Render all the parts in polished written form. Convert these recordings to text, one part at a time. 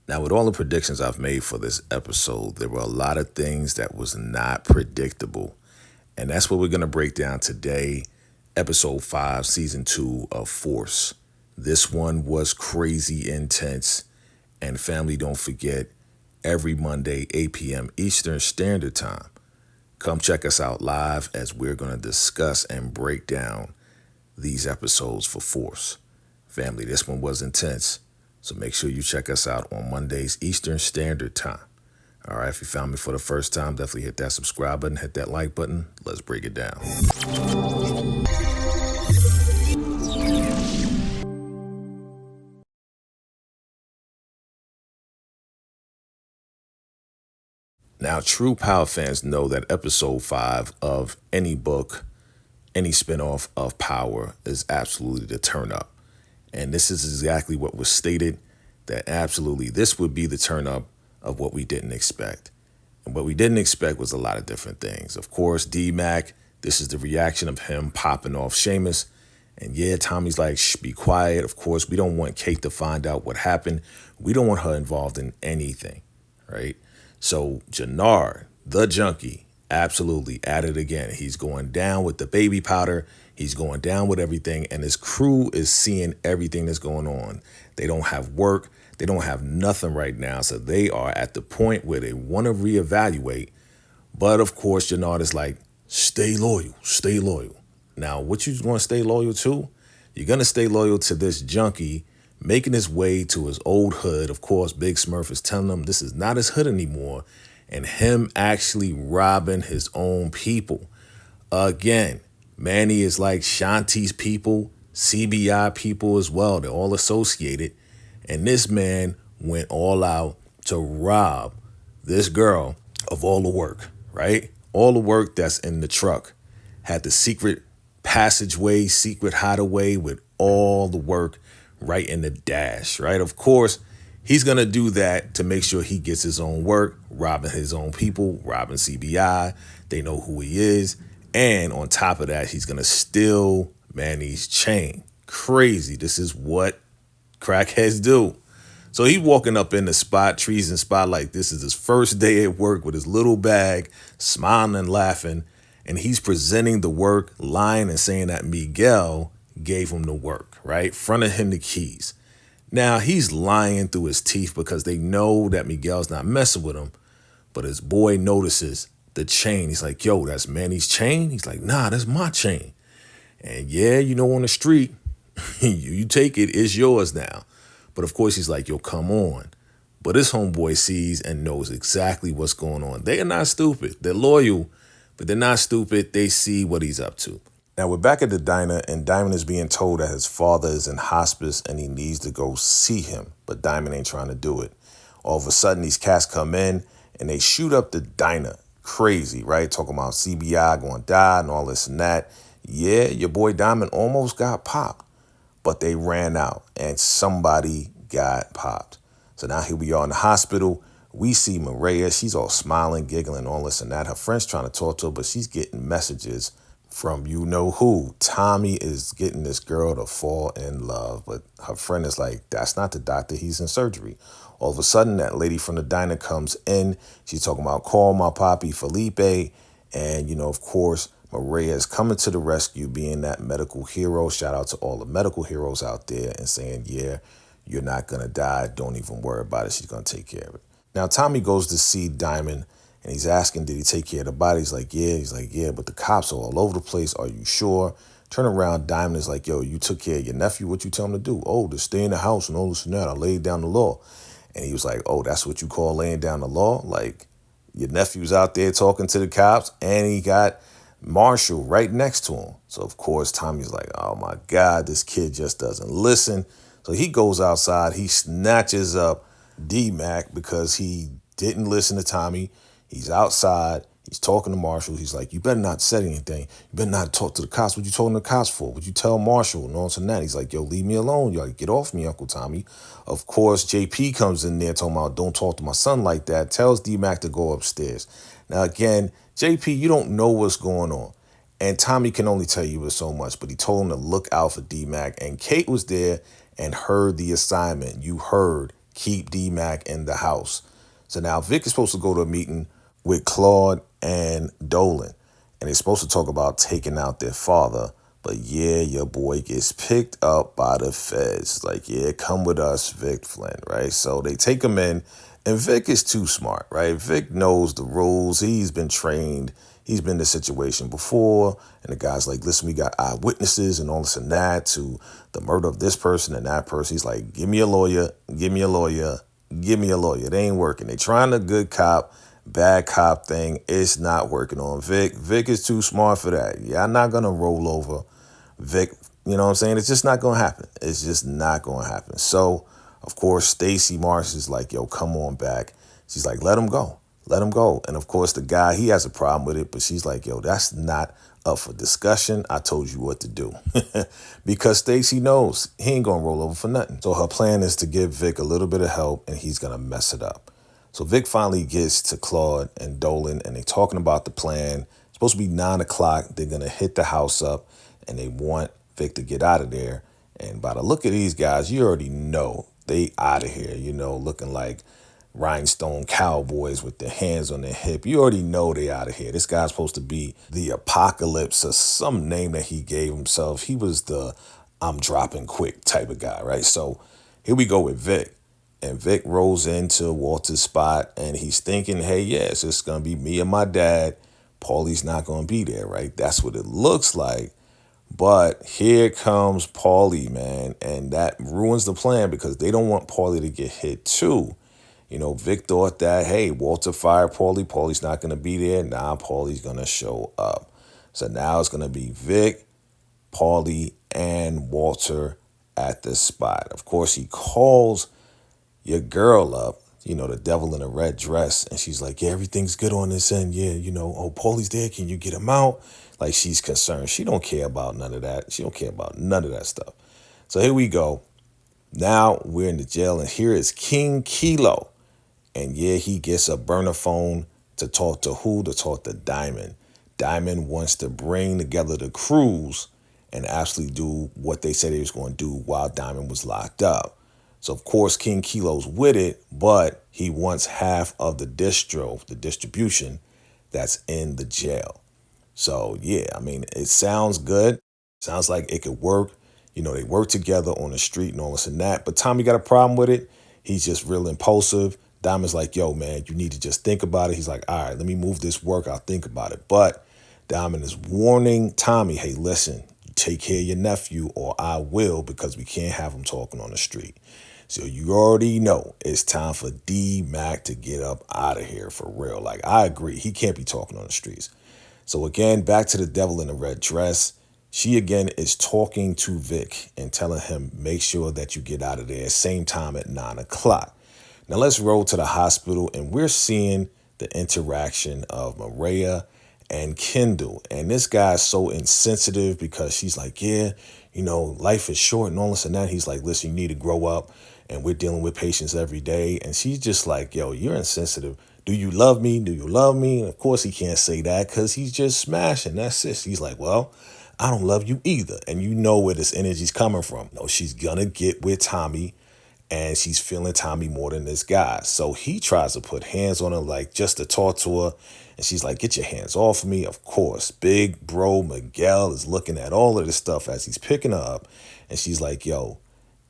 Now, with all the predictions I've made for this episode, there were a lot of things that was not predictable. And that's what we're going to break down today, episode 5, season 2 of Force. This one was crazy intense. And family, don't forget, every Monday, 8 p.m. Eastern Standard Time. Come check us out live as we're going to discuss and break down these episodes for Force. Family, this one was intense. So make sure you check us out on Mondays, Eastern Standard Time. All right, if you found me for the first time, definitely hit that subscribe button, hit that like button. Let's break it down. Now, true Power fans know that episode 5 of any book, any spinoff of Power is absolutely the turn up. And this is exactly what was stated, that absolutely this would be the turn up of what we didn't expect. And what we didn't expect was a lot of different things. Of course, D-Mac, this is the reaction of him popping off Seamus. And yeah, Tommy's like, shh, be quiet. Of course, we don't want Kate to find out what happened. We don't want her involved in anything, right? So Janard, the junkie, absolutely at it again. He's going down with the baby powder. He's going down with everything. And his crew is seeing everything that's going on. They don't have work. They don't have nothing right now. So they are at the point where they want to reevaluate. But of course, Janard is like, stay loyal, stay loyal. Now, what you want to stay loyal to? You're going to stay loyal to this junkie making his way to his old hood. Of course, Big Smurf is telling him this is not his hood anymore. And him actually robbing his own people. Again, Manny is like Shanti's people, CBI people as well. They're all associated. And this man went all out to rob this girl of all the work, right? All the work that's in the truck. Had the secret passageway, secret hideaway with all the work right in the dash, right? Of course, he's going to do that to make sure he gets his own work, robbing his own people, robbing CBI. They know who he is. And on top of that, he's going to steal Manny's chain. Crazy. This is what crackheads do. So he's walking up in the spot, trees and spot, like this is his first day at work with his little bag, smiling and laughing. And he's presenting the work, lying and saying that Miguel gave him the work, right? Fronted him the keys. Now, he's lying through his teeth because they know that Miguel's not messing with him. But his boy notices the chain. He's like, yo, that's Manny's chain? He's like, nah, that's my chain. And yeah, you know, on the street, you take it, it's yours now. But of course, he's like, yo, come on. But his homeboy sees and knows exactly what's going on. They are not stupid. They're loyal, but they're not stupid. They see what he's up to. Now, we're back at the diner, and Diamond is being told that his father is in hospice and he needs to go see him. But Diamond ain't trying to do it. All of a sudden, these cats come in and they shoot up the diner. Crazy, right? Talking about CBI going to die and all this and that. Yeah, your boy Diamond almost got popped, but they ran out and somebody got popped. So now here we are in the hospital. We see Maria. She's all smiling, giggling, all this and that. Her friend's trying to talk to her, but she's getting messages from you know who. Tommy is getting this girl to fall in love, but her friend is like, that's not the doctor, he's in surgery. All of a sudden, that lady from the diner comes in. She's talking about, call my papi Felipe. And, you know, of course, Maria is coming to the rescue, being that medical hero. Shout out to all the medical heroes out there and saying, yeah, you're not going to die. Don't even worry about it. She's going to take care of it. Now, Tommy goes to see Diamond. And he's asking, did he take care of the body? He's like, yeah. He's like, yeah, but the cops are all over the place. Are you sure? Turn around. Diamond is like, yo, you took care of your nephew. What you tell him to do? Oh, to stay in the house and all this and that. I laid down the law. And he was like, oh, that's what you call laying down the law? Like, your nephew's out there talking to the cops, and he got Marshall right next to him. So, of course, Tommy's like, oh, my God, this kid just doesn't listen. So he goes outside. He snatches up D-Mac because he didn't listen to Tommy. He's outside. He's talking to Marshall. He's like, you better not say anything. You better not talk to the cops. What you talking to the cops for? What you tell Marshall? And all this and that. He's like, yo, leave me alone. You get off me, Uncle Tommy. Of course, JP comes in there talking about, don't talk to my son like that. Tells D-Mac to go upstairs. Now, again, JP, you don't know what's going on. And Tommy can only tell you so much, but he told him to look out for D-Mac. And Kate was there and heard the assignment. You heard keep D-Mac in the house. So now Vic is supposed to go to a meeting with Claude and Dolan, and they're supposed to talk about taking out their father. But yeah, your boy gets picked up by the feds. Like, yeah, come with us, Vic Flynn, right? So they take him in, and Vic is too smart, right? Vic knows the rules. He's been trained. He's been in this situation before. And the guy's like, listen, we got eyewitnesses and all this and that to the murder of this person and that person. He's like, give me a lawyer, give me a lawyer, give me a lawyer. It ain't working. They trying the good cop, bad cop thing. It's not working on Vic. Vic is too smart for that. Yeah, I'm not going to roll over Vic. You know what I'm saying? It's just not going to happen. It's just not going to happen. So, of course, Stacey Marsh is like, yo, come on back. She's like, let him go. Let him go. And, of course, the guy, he has a problem with it. But she's like, yo, that's not up for discussion. I told you what to do. Because Stacey knows he ain't going to roll over for nothing. So her plan is to give Vic a little bit of help, and he's going to mess it up. So Vic finally gets to Claude and Dolan, and they're talking about the plan. It's supposed to be 9 o'clock. They're going to hit the house up, and they want Vic to get out of there. And by the look of these guys, you already know they out of here, you know, looking like rhinestone cowboys with their hands on their hip. You already know they out of here. This guy's supposed to be the Apocalypse or some name that he gave himself. He was the I'm dropping quick type of guy, right? So here we go with Vic. And Vic rolls into Walter's spot, and he's thinking, hey, yeah, it's just going to be me and my dad. Paulie's not going to be there, right? That's what it looks like. But here comes Paulie, man, and that ruins the plan because they don't want Paulie to get hit too. You know, Vic thought that, hey, Walter fired Paulie. Paulie's not going to be there. Now Paulie's going to show up. So now it's going to be Vic, Paulie, and Walter at the spot. Of course, he calls your girl up, you know, the devil in a red dress. And she's like, yeah, everything's good on this end. Yeah, you know, oh, Paulie's there. Can you get him out? Like, she's concerned. She don't care about none of that. She don't care about none of that stuff. So here we go. Now we're in the jail, and here is King Kilo. And yeah, he gets a burner phone to talk to who? To talk to Diamond. Diamond wants to bring together the crews and actually do what they said he was going to do while Diamond was locked up. So, of course, King Kilo's with it, but he wants half of the distribution that's in the jail. So, yeah, I mean, it sounds good. Sounds like it could work. You know, they work together on the street and all this and that. But Tommy got a problem with it. He's just real impulsive. Diamond's like, yo, man, you need to just think about it. He's like, all right, let me move this work. I'll think about it. But Diamond is warning Tommy, hey, listen, take care of your nephew or I will, because we can't have him talking on the street. So you already know it's time for D-Mac to get up out of here for real. Like, I agree. He can't be talking on the streets. So again, back to the devil in the red dress. She again is talking to Vic and telling him, make sure that you get out of there same time at 9 o'clock. Now let's roll to the hospital, and we're seeing the interaction of Maria and Kendall. And this guy's so insensitive because she's like, yeah, you know, life is short and all this and that. He's like, listen, you need to grow up, and we're dealing with patients every day. And she's just like, yo, you're insensitive. Do you love me? Do you love me? And of course he can't say that because he's just smashing. That's it. He's like, well, I don't love you either. And you know where this energy's coming from. No, she's gonna get with Tommy, and she's feeling Tommy more than this guy. So he tries to put hands on her, like just to talk to her. And she's like, get your hands off of me. Of course, big bro Miguel is looking at all of this stuff as he's picking her up. And she's like, yo,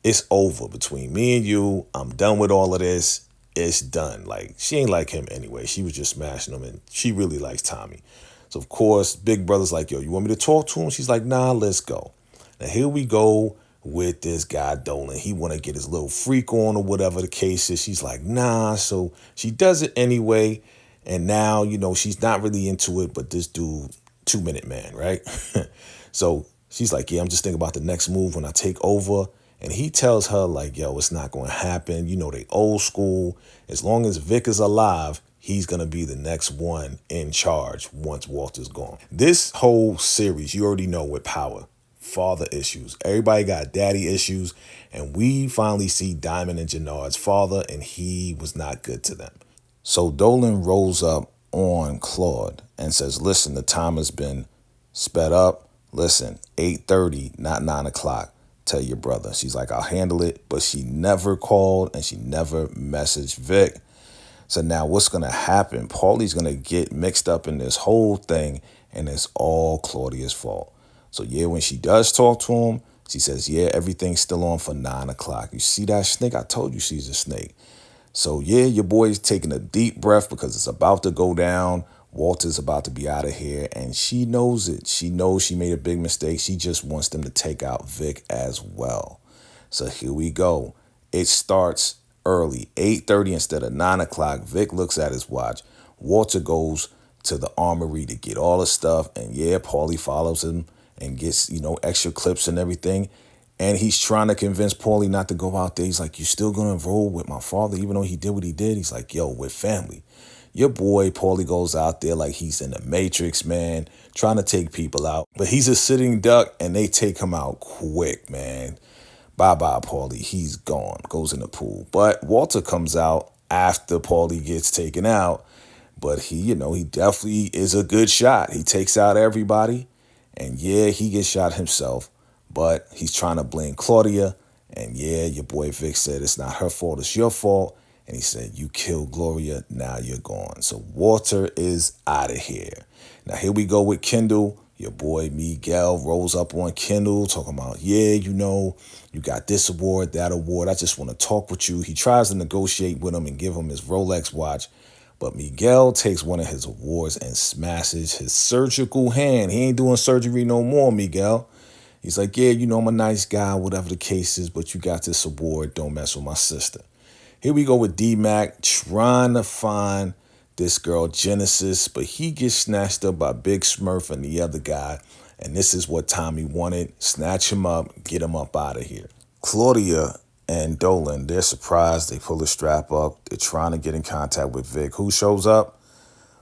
it's over between me and you. I'm done with all of this. It's done. Like, she ain't like him anyway. She was just smashing him, and she really likes Tommy. So, of course, big brother's like, yo, you want me to talk to him? She's like, nah, let's go. Now, here we go with this guy Dolan. He want to get his little freak on or whatever the case is. She's like, nah. So she does it anyway. And now, you know, she's not really into it, but this dude, 2-minute man, right? So she's like, yeah, I'm just thinking about the next move when I take over. And he tells her, like, yo, it's not going to happen. You know, they old school. As long as Vic is alive, he's going to be the next one in charge once Walter's gone. This whole series, you already know with Power, father issues. Everybody got daddy issues. And we finally see Diamond and Janard's father, and he was not good to them. So Dolan rolls up on Claude and says, listen, the time has been sped up. Listen, 8:30, not 9 o'clock. tell your brother. She's like, I'll handle it. But she never called and she never messaged Vic. So now what's going to happen? Paulie's going to get mixed up in this whole thing, and it's all Claudia's fault. So yeah, when she does talk to him, she says, yeah, everything's still on for 9 o'clock. You see that snake? I told you she's a snake. So yeah, your boy's taking a deep breath because it's about to go down. Walter's about to be out of here, and she knows it. She knows she made a big mistake. She just wants them to take out Vic as well. So here we go. It starts early, 8:30 instead of 9 o'clock. Vic looks at his watch. Walter goes to the armory to get all the stuff, and yeah, Paulie follows him and gets, extra clips and everything. And he's trying to convince Paulie not to go out there. He's like, you still going to roll with my father, even though he did what he did? He's like, yo, we're family. Your boy, Paulie, goes out there like he's in the Matrix, man, trying to take people out. But he's a sitting duck, and they take him out quick, man. Bye-bye, Paulie. He's gone. Goes in the pool. But Walter comes out after Paulie gets taken out. But he definitely is a good shot. He takes out everybody. And yeah, he gets shot himself. But he's trying to blame Claudia. And yeah, your boy Vic said it's not her fault, it's your fault. And he said, you killed Gloria, now you're gone. So Walter is out of here. Now here we go with Kendall. Your boy Miguel rolls up on Kendall talking about, yeah, you got this award, that award. I just want to talk with you. He tries to negotiate with him and give him his Rolex watch. But Miguel takes one of his awards and smashes his surgical hand. He ain't doing surgery no more, Miguel. He's like, yeah, I'm a nice guy, whatever the case is, but you got this award. Don't mess with my sister. Here we go with D-Mac trying to find this girl Genesis, but he gets snatched up by Big Smurf and the other guy. And this is what Tommy wanted. Snatch him up, get him up out of here. Claudia and Dolan, they're surprised. They pull the strap up. They're trying to get in contact with Vic. Who shows up?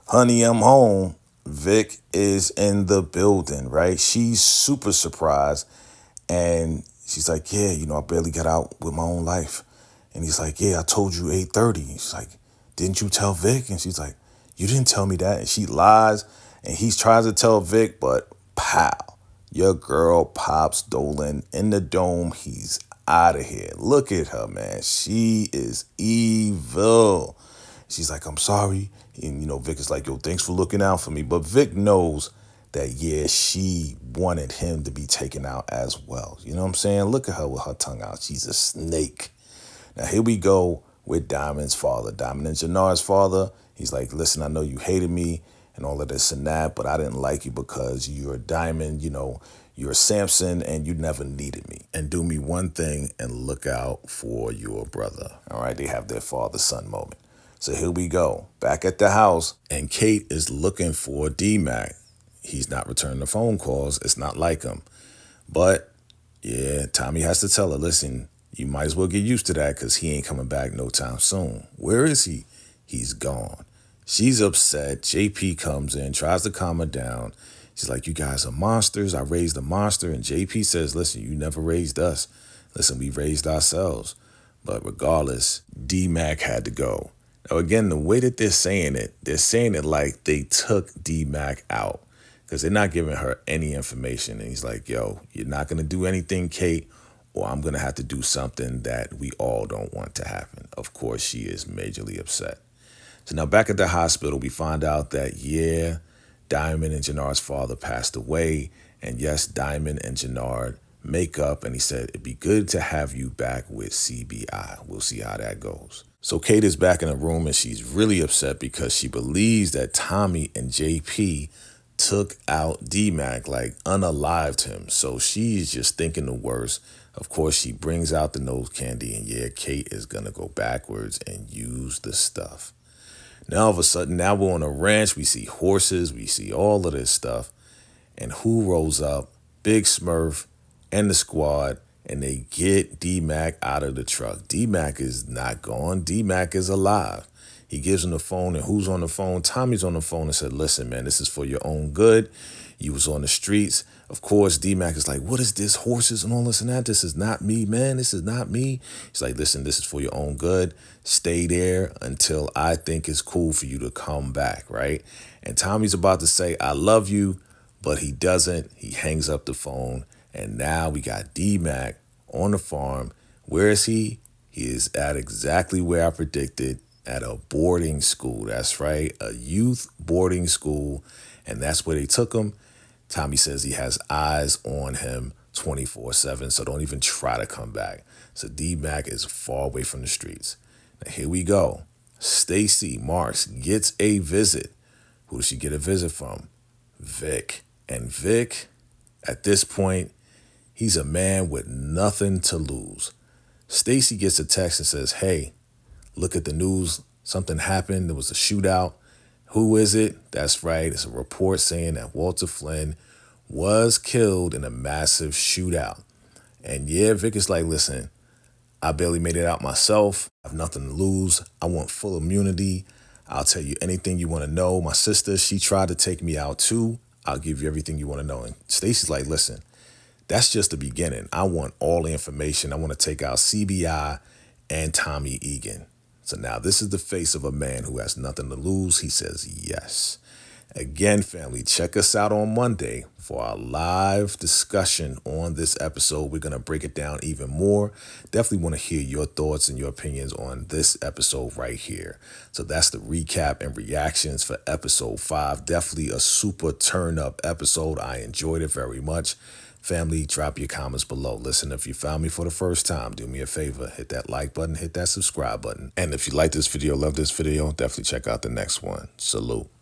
Honey, I'm home. Vic is in the building, right? She's super surprised. And she's like, yeah, I barely got out with my own life. And he's like, yeah, I told you 8:30. She's like, didn't you tell Vic? And she's like, you didn't tell me that. And she lies. And he tries to tell Vic, but pow, your girl pops Dolan in the dome. He's out of here. Look at her, man. She is evil. She's like, I'm sorry. And, Vic is like, yo, thanks for looking out for me. But Vic knows that, yeah, she wanted him to be taken out as well. You know what I'm saying? Look at her with her tongue out. She's a snake. Now, here we go with Diamond's father. Diamond and Janard's father. He's like, listen, I know you hated me and all of this and that, but I didn't like you because you're a Diamond, you're a Samson, and you never needed me. And do me one thing and look out for your brother. All right, they have their father-son moment. So here we go. Back at the house, and Kate is looking for D-Mac. He's not returning the phone calls. It's not like him. But, yeah, Tommy has to tell her, listen, you might as well get used to that because he ain't coming back no time soon. Where is he? He's gone. She's upset. JP comes in, tries to calm her down. She's like, you guys are monsters. I raised a monster. And JP says, listen, you never raised us. Listen, we raised ourselves. But regardless, D-Mac had to go. Now, again, the way that they're saying it like they took D-Mac out because they're not giving her any information. And he's like, yo, you're not going to do anything, Kate, or I'm going to have to do something that we all don't want to happen. Of course, she is majorly upset. So now back at the hospital, we find out that, yeah, Diamond and Janard's father passed away. And yes, Diamond and Janard make up. And he said, it'd be good to have you back with CBI. We'll see how that goes. So Kate is back in the room and she's really upset because she believes that Tommy and JP took out D-Mac, like unalived him. So she's just thinking the worst. Of course, she brings out the nose candy and yeah, Kate is going to go backwards and use the stuff. Now, all of a sudden, now we're on a ranch. We see horses. We see all of this stuff. And who rolls up? Big Smurf and the squad. And they get D-Mac out of the truck. D-Mac is not gone. D-Mac is alive. He gives him the phone. And who's on the phone? Tommy's on the phone and said, listen, man, this is for your own good. You was on the streets. Of course, D-Mac is like, what is this? Horses and all this and that? This is not me, man. This is not me. He's like, listen, this is for your own good. Stay there until I think it's cool for you to come back, right? And Tommy's about to say, I love you, but he doesn't. He hangs up the phone. And now we got D-Mac on the farm. Where is he? He is at exactly where I predicted, at a boarding school. That's right, a youth boarding school. And that's where they took him. Tommy says he has eyes on him 24/7, so don't even try to come back. So D-Mac is far away from the streets. Now here we go. Stacy Marks gets a visit. Who does she get a visit from? Vic. And Vic, at this point, he's a man with nothing to lose. Stacy gets a text and says, hey, look at the news. Something happened. There was a shootout. Who is it? That's right. It's a report saying that Walter Flynn was killed in a massive shootout. And yeah, Vic is like, listen, I barely made it out myself. I have nothing to lose. I want full immunity. I'll tell you anything you want to know. My sister, she tried to take me out too. I'll give you everything you want to know. And Stacy's like, listen, that's just the beginning. I want all the information. I want to take out CBI and Tommy Egan. So now this is the face of a man who has nothing to lose. He says yes. Again, family, check us out on Monday for our live discussion on this episode. We're going to break it down even more. Definitely want to hear your thoughts and your opinions on this episode right here. So that's the recap and reactions for episode 5. Definitely a super turn up episode. I enjoyed it very much. Family, drop your comments below. Listen, if you found me for the first time, do me a favor, hit that like button, hit that subscribe button. And if you like this video, love this video, definitely check out the next one. Salute.